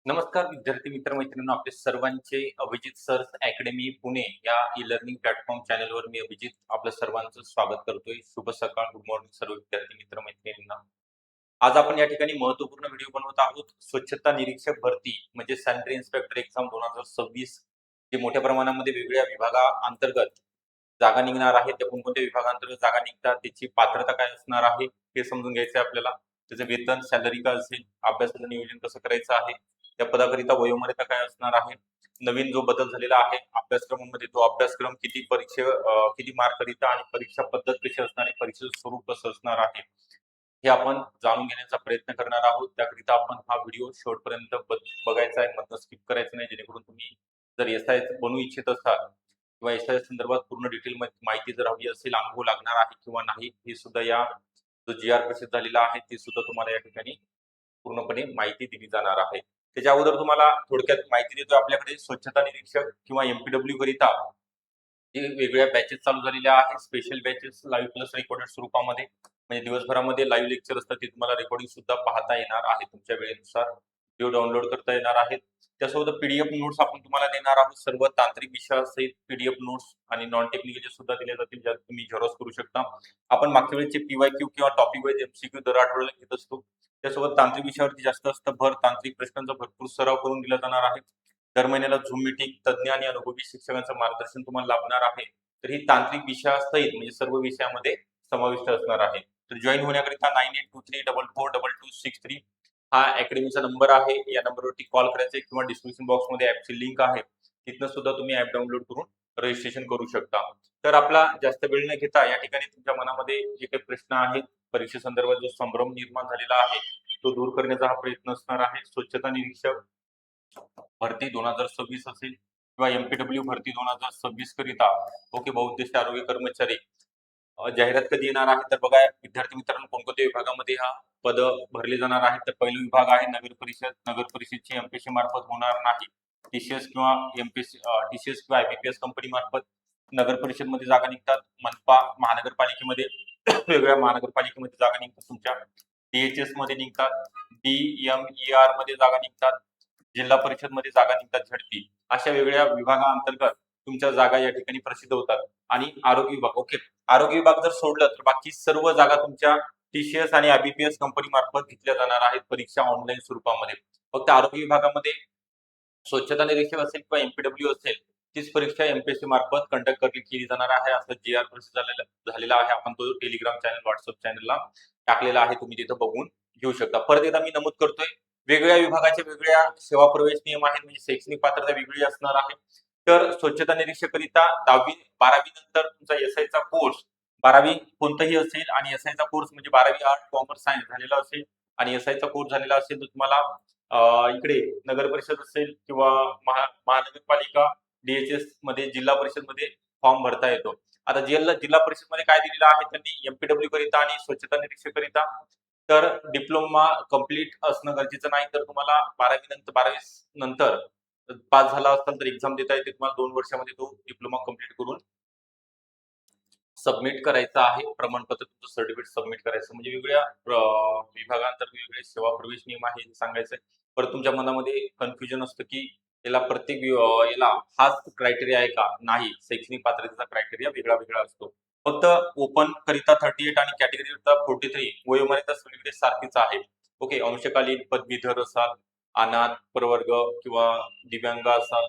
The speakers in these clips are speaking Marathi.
नमस्कार विद्यार्थी मित्र मैत्रिणींनो, आपले सर्वांचे अभिजित सर्स अकॅडमी पुणे या ई लर्निंग प्लॅटफॉर्म चॅनलवर मी अभिजित आपलं सर्वांचं स्वागत करतोय. शुभ सकाळ, गुड मॉर्निंग सर्व विद्यार्थी मित्र मैत्रिणींना. आज आपण या ठिकाणी महत्त्वपूर्ण व्हिडिओ बनवत आहोत. स्वच्छता निरीक्षक भरती म्हणजे सॅनिटरी इन्स्पेक्टर एक्झाम 2026 जे मोठ्या प्रमाणामध्ये वेगवेगळ्या विभागाअंतर्गत जागा निघणार आहेत. त्या कोणकोणत्या विभागांतर्गत जागा निघतात, त्याची पात्रता काय असणार आहे हे समजून घ्यायचं आहे आपल्याला. त्याचं वेतन, सॅलरी काय असेल, अभ्यासाचं नियोजन कसं करायचं आहे, त्या पदाकरिता वयोमर्यादा काय असणार आहे, नवीन जो बदल झालेला आहे अभ्यासक्रमामध्ये तो अभ्यासक्रम किती मार्क करिता आणि परीक्षा पद्धत कशी असणार आहे, परीक्षेचं स्वरूप कसं असणार आहे, हे आपण जाणून घेण्याचा प्रयत्न करणार आहोत. त्याकरिता आपण हा व्हिडिओ शेवटपर्यंत बघायचा आहे, मधनं स्किप करायचं नाही, जेणेकरून तुम्ही जर एसआय बनू इच्छित असाल किंवा एसआय संदर्भात पूर्ण डिटेल माहिती जर हवी असेल, अनुभव लागणार आहे किंवा नाही, हे सुद्धा या जो जी आर प्रसिद्ध झालेला आहे ते सुद्धा तुम्हाला या ठिकाणी पूर्णपणे माहिती दिली जाणार आहे. त्याच्या अगोदर तुम्हाला थोडक्यात माहिती देतो. आपल्याकडे स्वच्छता निरीक्षक किंवा एमपीडब्ल्यू करिता जे वेगवेगळ्या बॅचेस चालू झालेल्या आहेत. Special batches live plus recorded स्वरूपामध्ये, म्हणजे दिवसभरामध्ये लाईव्ह लेक्चर असतात, ते तुम्हाला रेकॉर्डिंग सुद्धा पाहता येणार आहे तुमच्या वेळेनुसार. व्हिडिओ डाउनलोड करता येणार आहेत. त्यासोबत पीडीएफ नोट्स आपण तुम्हाला देणार आहोत. सर्व तांत्रिक विषयासहित पीडीएफ नोट्स आणि नॉन टेक्निकल सुद्धा दिले जातील, ज्यात तुम्ही झेरॉक्स करू शकता. आपण मागच्या वेळेचे पीवायक्यू किंवा टॉपिक वाईज एमसीक्यू दर आठवड्याला घेत असतो. त्यासोबत तांत्रिक विषयावरती जास्त असतं भर. तांत्रिक प्रश्नांचा भरपूर सराव करून दिला जाणार आहे. दर महिन्याला झूम मीटिंग, तज्ज्ञ आणि अनुभवी शिक्षकांचं मार्गदर्शन तुम्हाला लाभणार आहे. तर ही तांत्रिक विषयासहित म्हणजे सर्व विषयामध्ये समाविष्ट असणार आहे. तर जॉईन होण्याकरिता 9823442263 हा अकॅडमीचा नंबर आहे. या नंबरवरती कॉल करायचा आहे किंवा डिस्क्रिप्शन बॉक्समध्ये ॲपची लिंक आहे, तिथनं सुद्धा तुम्ही ॲप डाउनलोड करून रजिस्ट्रेशन करू शकता. तर आपला जास्त वेळ न घेता या ठिकाणी तुमच्या मनामध्ये जे काही प्रश्न आहेत, परीक्षेसंदर्भात जो संभ्रम निर्माण झालेला आहे तो दूर करण्याचा हा प्रयत्न असणार आहे. स्वच्छता निरीक्षक भरती 2026 असेल किंवा एमपीडब्ल्यू भरती 2026 करिता बहुउद्देशीय आरोग्य कर्मचारी जाहिरात कधी येणार आहे, तर बघा विद्यार्थी मित्रांनो, कोणकोणत्या विभागामध्ये हा पद भरले जाणार आहे. तर पहिला विभाग आहे नगर परिषद. नगर परिषदची एमपीएससी मार्फत होणार नाही. टीसीएस किंवा एमपीएससी टीसीएस किंवा आयबीपीएस कंपनी मार्फत नगर परिषदमध्ये जागा निघतात. मनपा महानगरपालिकेमध्ये वेगवेगळ्या महानगरपालिकेमध्ये जागा निघतात. तुमच्या डीएचएस मध्ये निघतात, डीएमईआर मध्ये जागा निघतात, जिल्हा परिषद मध्ये जागा निघतात, झडपी अशा वेगवेगळ्या विभागाअंतर्गत तुमच्या जागा या ठिकाणी प्रसिद्ध होतात. आणि आरोग्य विभाग, ओके, आरोग्य विभाग जर सोडलं तर बाकी सर्व जागा तुमच्या टीसीएस आणि आयबीपीएस कंपनी मार्फत घेतल्या जाणार आहेत, परीक्षा ऑनलाईन स्वरूपामध्ये. फक्त आरोग्य विभागामध्ये स्वच्छता निरीक्षक असेल किंवा एमपीडब्ल्यू असेल, तीच परीक्षा एमपीएससी मार्फत कंडक्ट केली जाणार आहे, असं जी आर प्रसिद्ध झालेला आहे. आपण तो टेलिग्राम चॅनल, व्हॉट्सअप चॅनलला टाकलेला आहे, तुम्ही तिथं बघून घेऊ शकता. परत एकदा मी नमूद करतोय, वेगवेगळ्या विभागाचे वेगवेगळ्या सेवा प्रवेश नियम आहेत, म्हणजे शैक्षणिक पात्रता वेगळी असणार आहे. तर स्वच्छता निरीक्षकरिता 10वी 12वी नंतर तुमचा एसआयचा कोर्स, 12वी कोणताही असेल आणि एसआयचा कोर्स म्हणजे 12वी आर्ट, कॉमर्स, सायन्स झालेला असेल आणि एसआयचा कोर्स झालेला असेल, तर तुम्हाला इकडे नगर परिषद असेल किंवा महानगरपालिका, डीएचएस मध्ये, जिल्हा परिषद मध्ये फॉर्म भरता येतो. आता जिल्हा परिषद मध्ये काय दिलेलं आहे त्यांनी एमपीडब्ल्यू करिता आणि स्वच्छता निरीक्षक करिता, तर डिप्लोमा कंप्लीट असणं गरजेचं नाही. तर तुम्हाला 12वी नंतर पास झाला असाल तर एक्झाम देता येते. तुम्हाला 2 वर्षामध्ये तो डिप्लोमा कंप्लीट करून सबमिट करायचा आहे. प्रमाणपत्र तुमचं सर्टिफिकेट सबमिट करायचं, म्हणजे वेगवेगळ्या विभागांतर्गत वेगवेगळे सेवा प्रवेश नियम आहे हे सांगायचं. परत तुमच्या मनामध्ये कन्फ्युजन असतं की याला प्रत्येक याला हाच क्रायटेरिया आहे का? नाही, शैक्षणिक पात्रतेचा क्रायटेरिया वेगळा वेगळा असतो. फक्त ओपन करिता 38 आणि कॅटेगरी करिता 43 वयोमर्यादा सगळीकडे सारखीच आहे. ओके, अंशकालीन पदवीधर असाल, अनाथ प्रवर्ग किंवा दिव्यांग असाल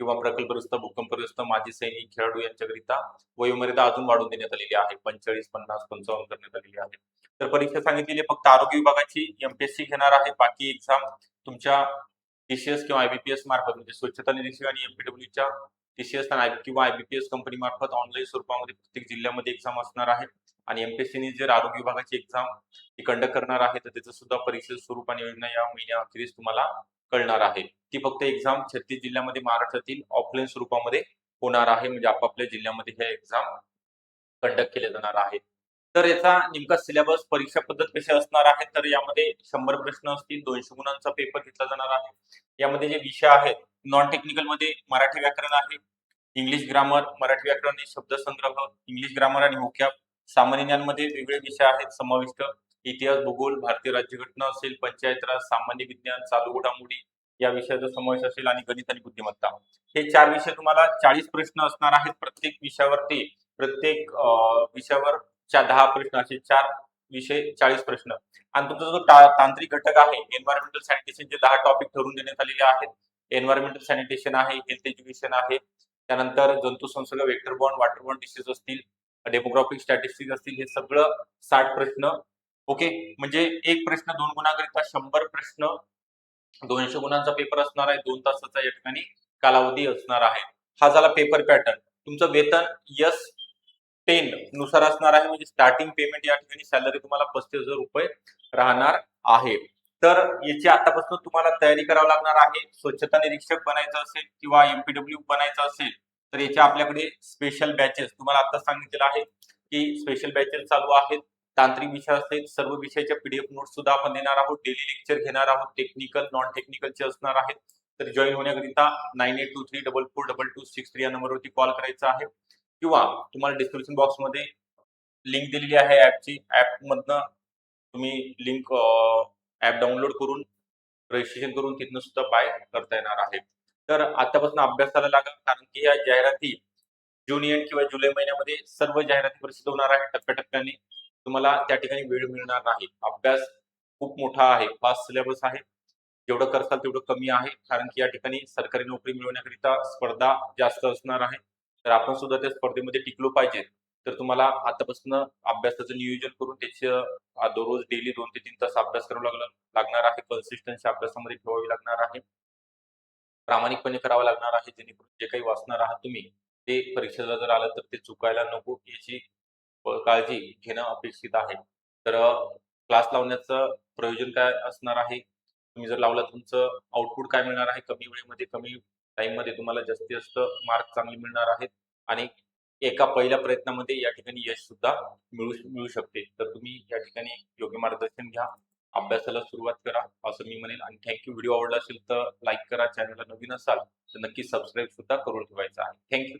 किंवा प्रकल्पग्रस्त, भूकंपग्रस्त, माजी सैनिक, खेळाडू यांच्याकरिता वयोमर्यादा अजून वाढवून देण्यात आलेली आहे. 45, 50, 55 करण्यात आलेली आहे. तर परीक्षा सांगितलेली फक्त आरोग्य विभागाची एमपीएससी घेणार आहे. बाकी एक्झाम तुमच्या टीसीएस किंवा आयबीपीएस मार्फत, म्हणजे स्वच्छता निरीक्षक आणि एमपीडब्ल्यूच्या टीसीएस किंवा आयबीपीएस कंपनी मार्फत ऑनलाईन स्वरूपामध्ये प्रत्येक जिल्ह्यामध्ये एक्झाम असणार आहे. आणि एमपीएससीने जर आरोग्य विभागाची एक्झाम कंडक्ट करणार आहे, तर त्याचं सुद्धा परीक्षेचं स्वरूप आणि योजना या महिन्याअखेरीस तुम्हाला कळणार आहे. ती फक्त एक्झाम 36 जिल्ह्यामध्ये महाराष्ट्रातील ऑफलाईन स्वरूपामध्ये होणार आहे, म्हणजे आपापल्या जिल्ह्यामध्ये हे एक्झाम कंडक्ट केले जाणार आहे. तर याचा नेमका सिलेबस, परीक्षा पद्धत कशी असणार आहे, तर यामध्ये 100 प्रश्न असतील, 200 गुणांचा पेपर घेतला जाणार आहे. यामध्ये जे विषय आहेत, नॉन टेक्निकल मध्ये मराठी व्याकरण आहे, इंग्लिश ग्रामर, मराठी व्याकरण आणि शब्दसंग्रह, इंग्लिश ग्रामर आणि व्होकॅब. सामान्य ज्ञानमध्ये वेगवेगळे विषय आहेत समाविष्ट. इतिहास, भूगोल, भारतीय राज्यघटना असेल, पंचायत राज, सामान्य विज्ञान, चालू घडामोडी, या विषयाचा समावेश असेल आणि गणित आणि बुद्धिमत्ता. हे 4 विषय तुम्हाला 40 प्रश्न असणार आहेत प्रत्येक विषयावरती. प्रत्येक विषयावरच्या 10 प्रश्न असे 4 विषय 40 प्रश्न. आणि तुमचा जो तांत्रिक घटक आहे एन्व्हायरमेंटल सॅनिटेशनचे 10 टॉपिक ठरवून देण्यात आलेले आहेत. एन्व्हायरमेंटल सॅनिटेशन आहे, हेल्थ एज्युकेशन आहे, त्यानंतर जंतू संसर्ग, vector borne, water born disease असतील, डेमोग्राफिक स्टॅटिस्टिक्स असतील, हे सगळं 60 प्रश्न. ओके, म्हणजे एक प्रश्न 2 गुणाकरिता 100 प्रश्न, 200 गुणांचा पेपर असणार आहे. 2 तासाचा या ठिकाणी कालावधी असणार आहे. हा झाला पेपर पॅटर्न. तुमचं वेतन S10 नुसार असणार आहे, म्हणजे स्टार्टिंग पेमेंट या ठिकाणी सॅलरी तुम्हाला 35,000 रुपये राहणार आहे. तर याची आतापासून तुम्हाला तयारी करावी लागणार आहे. स्वच्छता निरीक्षक बनायचं असेल किंवा MPW बनायचं असेल तर याचे आपल्याकडे स्पेशल बॅचेस तुम्हाला आता सांगितलेलं आहे की स्पेशल बॅचेस चालू आहेत. तांत्रिक विषय असतील, सर्व विषयाच्या PDF नोट्स सुद्धा आपण देणार आहोत. डेली लेक्चर घेणार आहोत. टेक्निकल, नॉन टेक्निकलचे असणार आहेत. तर जॉईन होण्याकरिता 9823442263 या नंबरवरती कॉल करायचा आहे किंवा तुम्हाला डिस्क्रिप्शन बॉक्समध्ये लिंक दिलेली आहे ऍपची. ऍपमधनं तुम्ही लिंक ऍप डाउनलोड करून रजिस्ट्रेशन करून तिथनं सुद्धा बाय करता येणार आहे. तर आतापासून अभ्यासाला लागा, कारण की या जाहिराती जून एंड किंवा जुलै महिन्यामध्ये सर्व जाहिराती प्रसिद्ध होणार आहेत टप्प्याटप्प्याने. तुम्हाला त्या ठिकाणी वेळ मिळणार नाही. अभ्यास खूप मोठा आहे, फास्ट सिलेबस आहे. जेवढं करताल तेवढं कमी आहे, कारण की या ठिकाणी सरकारी नोकरी मिळवण्याकरिता स्पर्धा जास्त असणार आहे. तर आपण सुद्धा त्या स्पर्धेमध्ये टिकलो पाहिजे. तर तुम्हाला आतापासून अभ्यासाचं नियोजन करून त्याचं दररोज डेली 2 ते 3 तास अभ्यास करावा लागणार आहे. कन्सिस्टन्सी अभ्यासामध्ये ठेवावी लागणार आहे. प्रामाणिकपणे करावं लागणार आहे, जेणेकरून जे काही वाचणार आहात तुम्ही ते परीक्षेला जर आलं तर ते चुकायला नको याची काळजी घेणं अपेक्षित आहे. तर क्लास लावण्याचं प्रयोजन काय असणार आहे? तुम्ही जर लावला तुमचं आउटपुट काय मिळणार आहे? कमी वेळेमध्ये, कमी टाईममध्ये तुम्हाला जास्तीत जास्त मार्क चांगले मिळणार आहेत आणि एका पहिल्या प्रयत्नामध्ये या ठिकाणी यश सुद्धा मिळू शकते. तर तुम्ही या ठिकाणी योग्य मार्गदर्शन घ्या. अभ्यासाला सुरुवात करा असं मी म्हणेल. आणि थँक्यू. व्हिडिओ आवडला असेल तर लाईक करा. चॅनलला नवीन असाल तर नक्की सबस्क्राईब सुद्धा करून ठेवायचं आहे. थँक्यू.